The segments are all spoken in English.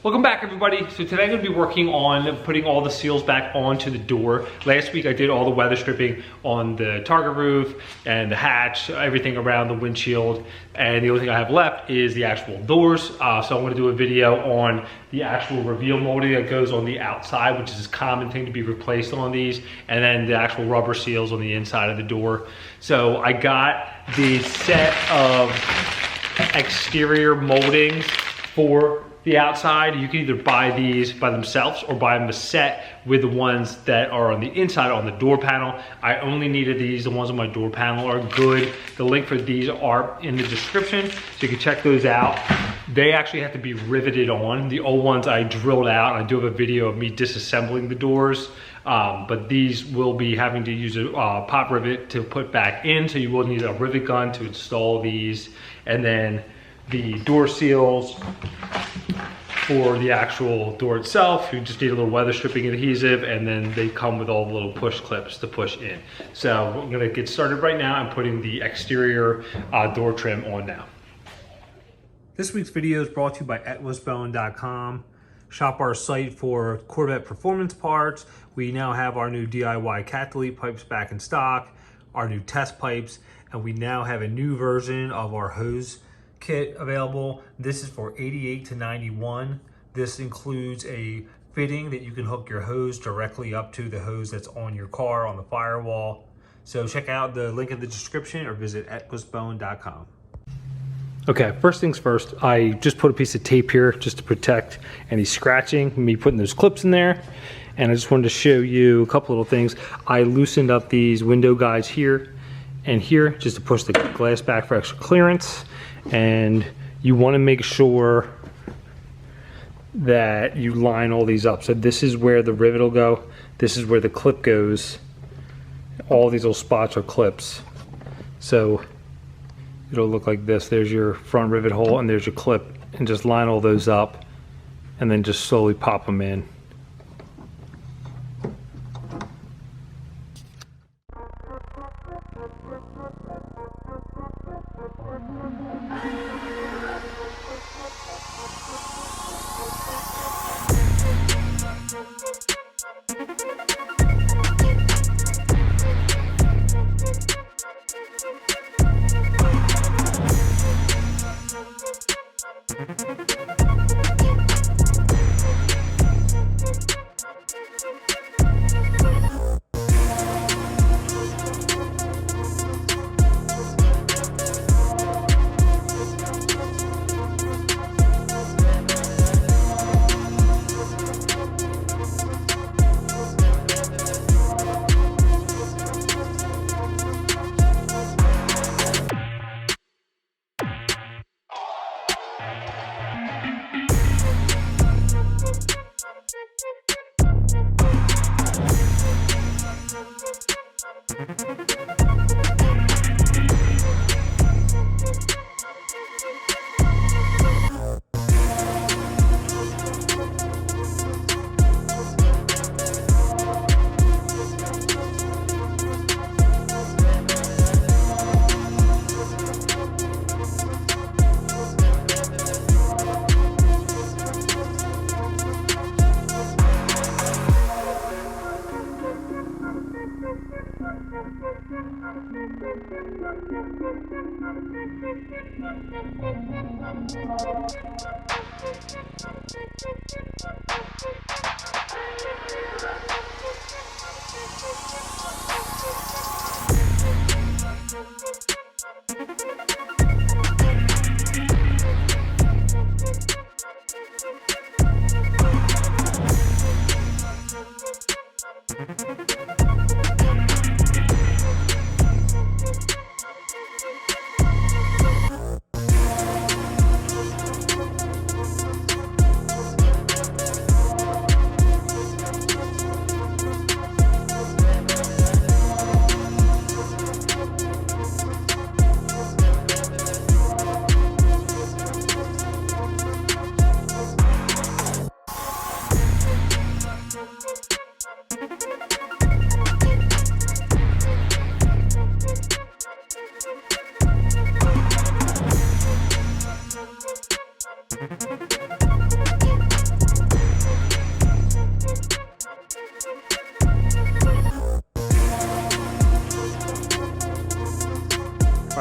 Welcome back, everybody. So today I'm going to be working on putting all the seals back onto the door. Last week I did all the weather stripping on the target roof and the hatch, everything around the windshield, and the only thing I have left is the actual doors. So I'm going to do a video on the actual reveal molding that goes on the outside, which is a common thing to be replaced on these, and then the actual rubber seals on the inside of the door. So I got the set of exterior moldings for the outside. You can either buy these by themselves or buy them a set with the ones that are on the inside on the door panel. I only needed these. The ones on my door panel are good. The link for these are in the description, so you can check those out. They actually have to be riveted on. The old ones I drilled out. I do have a video of me disassembling the doors, but these will be having to use a pop rivet to put back in, so you will need a rivet gun to install these. And then the door seals for the actual door itself, you just need a little weather stripping adhesive, and then they come with all the little push clips to push in. So I'm gonna get started right now. I'm putting the exterior door trim on now. This week's video is brought to you by LCOBMW. Shop our site for Corvette performance parts. We now have our new D.I.Y Cat Delete pipes back in stock, our new test pipes, and we now have a new version of our hose kit available. This is for 88 to 91. This includes a fitting that you can hook your hose directly up to the hose that's on your car on the firewall. So check out the link in the description or visit LCOBMW.com. Okay, first things first, I just put a piece of tape here just to protect any scratching, me putting those clips in there. And I just wanted to show you a couple little things. I loosened up these window guides here and here just to push the glass back for extra clearance. And you want to make sure that you line all these up. So this is where the rivet will go. This is where the clip goes. All these little spots are clips. So it'll look like this. There's your front rivet hole and there's your clip. And just line all those up and then just slowly pop them in.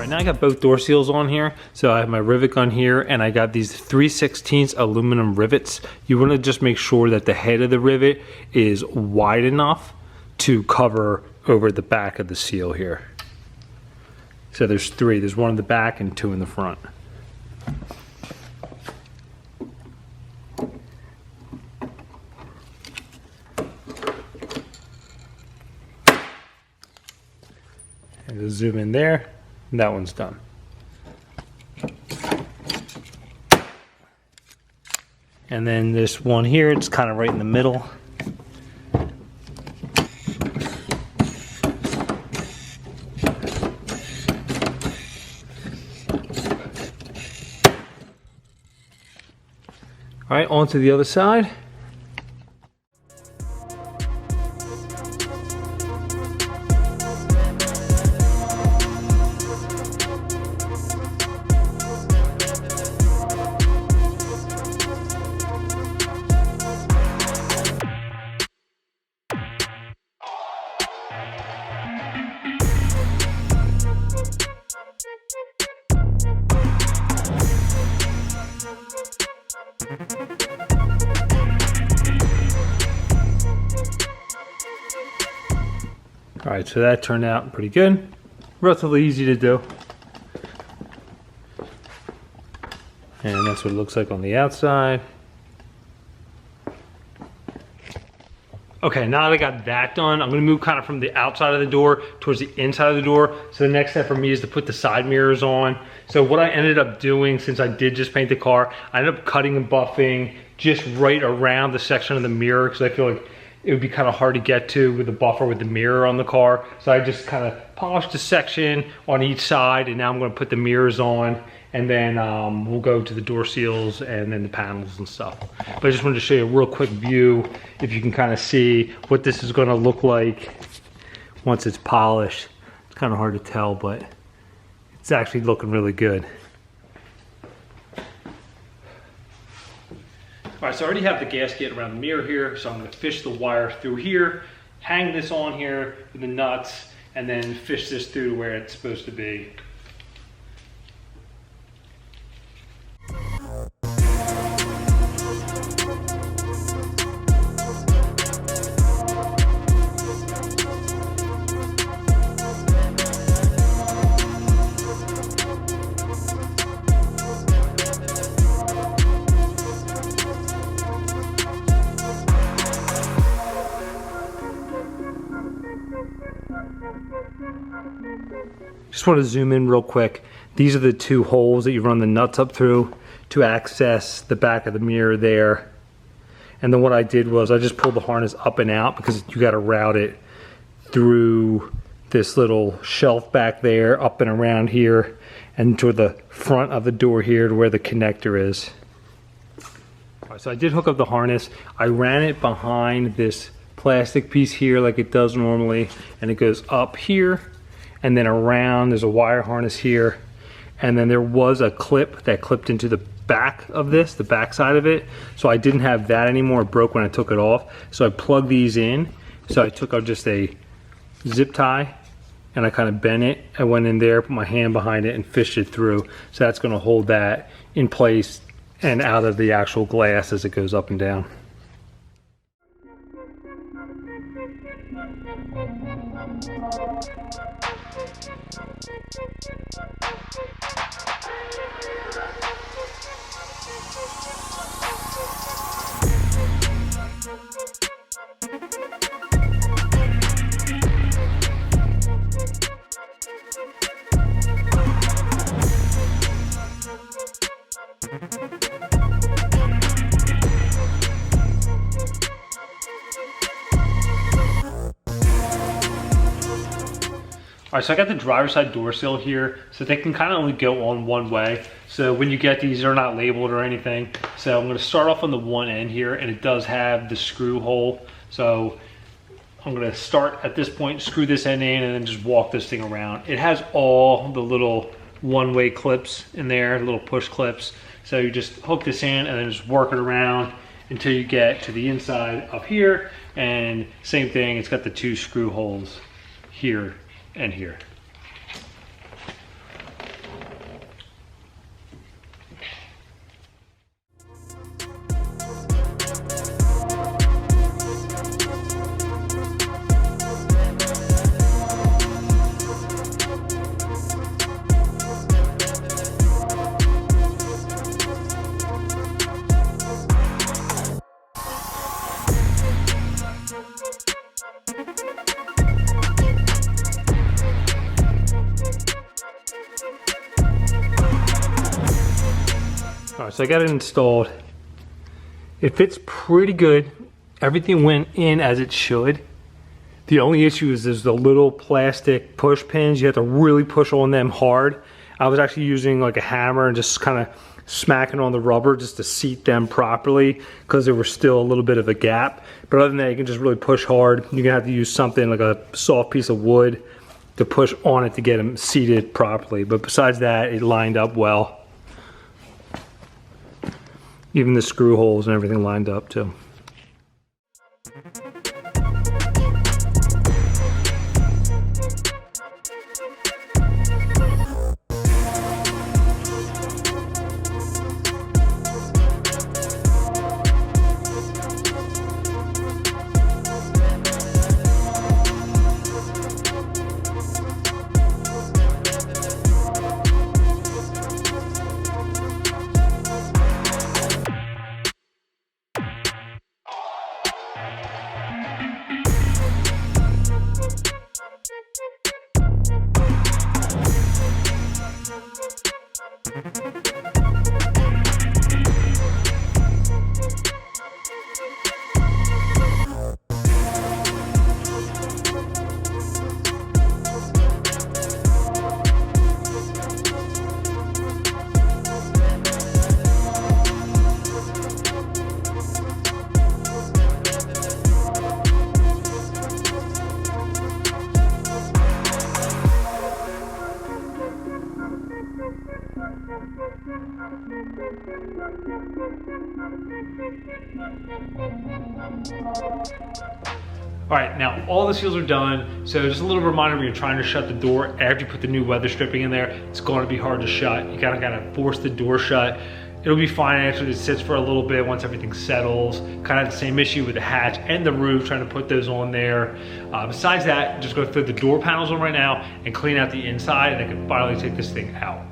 Now I got both door seals on here. So I have my rivet gun here, and I got these 3/16 aluminum rivets. You want to just make sure that the head of the rivet is wide enough to cover over the back of the seal here. So there's 3. There's 1 in the back and 2 in the front. And just zoom in there, and that one's done. And then this one here, it's kind of right in the middle. All right, on to the other side. All right, so that turned out pretty good. Relatively easy to do. And that's what it looks like on the outside. Okay, now that I got that done, I'm gonna move kind of from the outside of the door towards the inside of the door. So the next step for me is to put the side mirrors on. So what I ended up doing, since I did just paint the car, I ended up cutting and buffing just right around the section of the mirror, because I feel like it would be kind of hard to get to with the buffer with the mirror on the car. So I just kind of polished a section on each side, and now I'm going to put the mirrors on, and then we'll go to the door seals and then the panels and stuff. But I just wanted to show you a real quick view, if you can kind of see what this is going to look like once it's polished. It's kind of hard to tell, but it's actually looking really good. All right, so I already have the gasket around the mirror here, so I'm gonna fish the wire through here, hang this on here with the nuts, and then fish this through to where it's supposed to be. Just want to zoom in real quick. These are the 2 holes that you run the nuts up through to access the back of the mirror there. And then what I did was I just pulled the harness up and out, because you got to route it through this little shelf back there, up and around here, and to the front of the door here to where the connector is. All right, so I did hook up the harness. I ran it behind this plastic piece here like it does normally, and it goes up here and then around. There's a wire harness here, and then there was a clip that clipped into the back of this, the back side of it. So I didn't have that anymore. It broke when I took it off. So I plugged these in. So I took out just a zip tie and I kind of bent it. I went in there, put my hand behind it, and fished it through. So that's going to hold that in place and out of the actual glass as it goes up and down. All right, so I got the driver's side door seal here, so they can kind of only go on one way. So when you get these, they're not labeled or anything. So I'm gonna start off on the one end here, and it does have the screw hole. So I'm gonna start at this point, screw this end in, and then just walk this thing around. It has all the little one-way clips in there, little push clips. So you just hook this in and then just work it around until you get to the inside up here. And same thing, it's got the 2 screw holes here and here. All right, so I got it installed. It fits pretty good. Everything went in as it should. The only issue is there's the little plastic push pins. You have to really push on them hard. I was actually using like a hammer and just kind of smacking on the rubber just to seat them properly because there was still a little bit of a gap. But other than that, you can just really push hard. You're gonna have to use something like a soft piece of wood to push on it to get them seated properly. But besides that, it lined up well. Even the screw holes and everything lined up too. All right, now all the seals are done. So just a little reminder, when you're trying to shut the door after you put the new weather stripping in there, it's going to be hard to shut. You gotta force the door shut. It'll be fine after it sits for a little bit once everything settles. Kind of the same issue with the hatch and the roof, trying to put those on there. Besides that, just go throw the door panels on right now and clean out the inside, and I can finally take this thing out.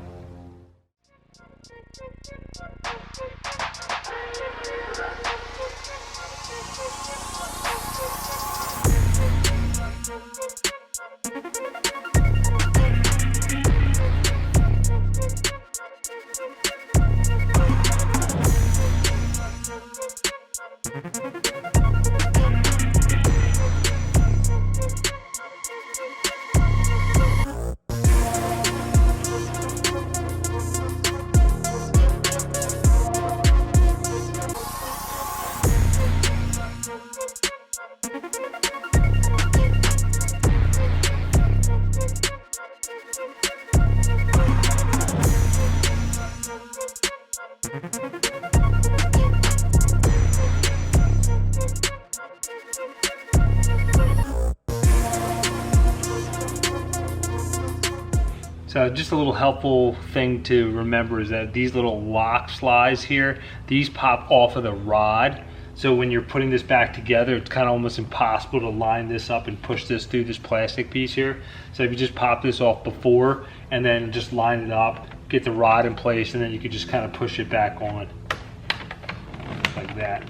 So just a little helpful thing to remember is that these little lock slides here, these pop off of the rod. So when you're putting this back together, it's kind of almost impossible to line this up and push this through this plastic piece here. So if you just pop this off before and then just line it up, get the rod in place, and then you can just kind of push it back on like that.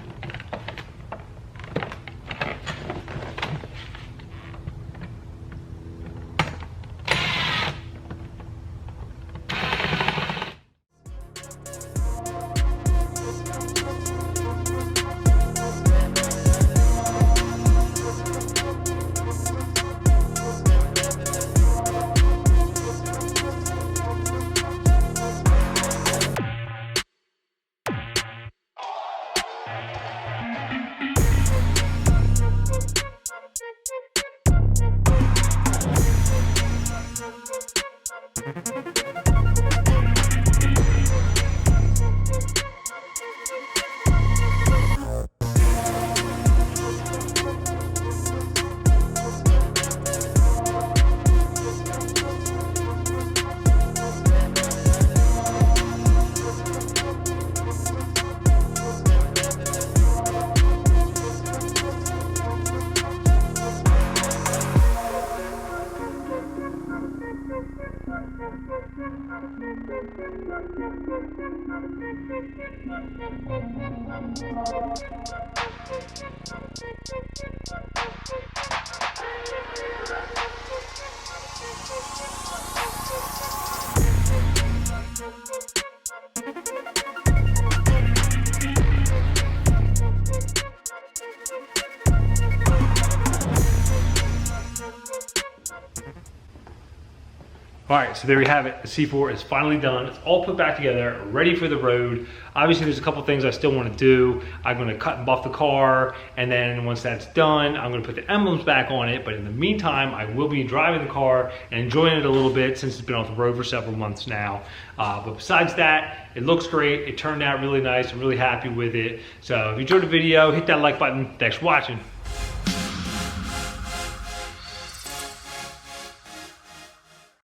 All right, so there you have it. The C4 is finally done. It's all put back together, ready for the road. Obviously, there's a couple things I still want to do. I'm going to cut and buff the car, and then once that's done, I'm going to put the emblems back on it. But in the meantime, I will be driving the car and enjoying it a little bit since it's been off the road for several months now. But besides that, it looks great. It turned out really nice. I'm really happy with it. So if you enjoyed the video, hit that like button. Thanks for watching.